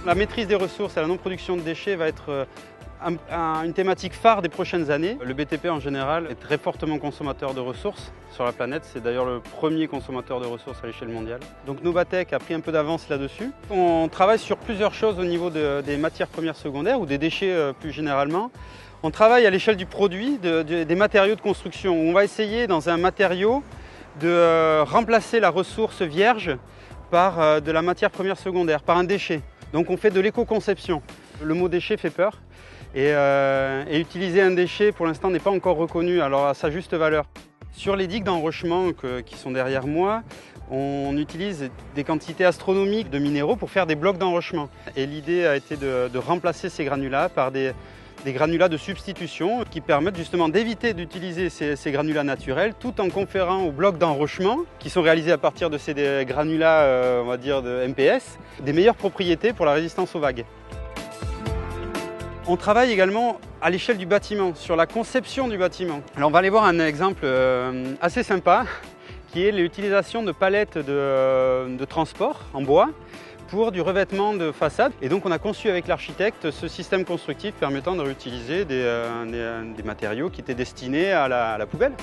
La maîtrise des ressources et la non-production de déchets va être une thématique phare des prochaines années. Le BTP en général est très fortement consommateur de ressources sur la planète. C'est d'ailleurs le premier consommateur de ressources à l'échelle mondiale. Donc Novatec a pris un peu d'avance là-dessus. On travaille sur plusieurs choses au niveau des matières premières secondaires ou des déchets plus généralement. On travaille à l'échelle du produit, des matériaux de construction. Où on va essayer dans un matériau de remplacer la ressource vierge par de la matière première secondaire, par un déchet. Donc on fait de l'éco-conception. Le mot déchet fait peur. Et utiliser un déchet, pour l'instant, n'est pas encore reconnu alors à sa juste valeur. Sur les digues d'enrochement qui sont derrière moi, on utilise des quantités astronomiques de minéraux pour faire des blocs d'enrochement. Et l'idée a été de remplacer ces granulats par des granulats de substitution qui permettent justement d'éviter d'utiliser ces granulats naturels tout en conférant aux blocs d'enrochement, qui sont réalisés à partir de ces granulats, on va dire, de MPS, des meilleures propriétés pour la résistance aux vagues. On travaille également à l'échelle du bâtiment, sur la conception du bâtiment. Alors on va aller voir un exemple assez sympa, qui est l'utilisation de palettes de transport en bois pour du revêtement de façade. Et donc on a conçu avec l'architecte ce système constructif permettant de réutiliser des matériaux qui étaient destinés à la poubelle.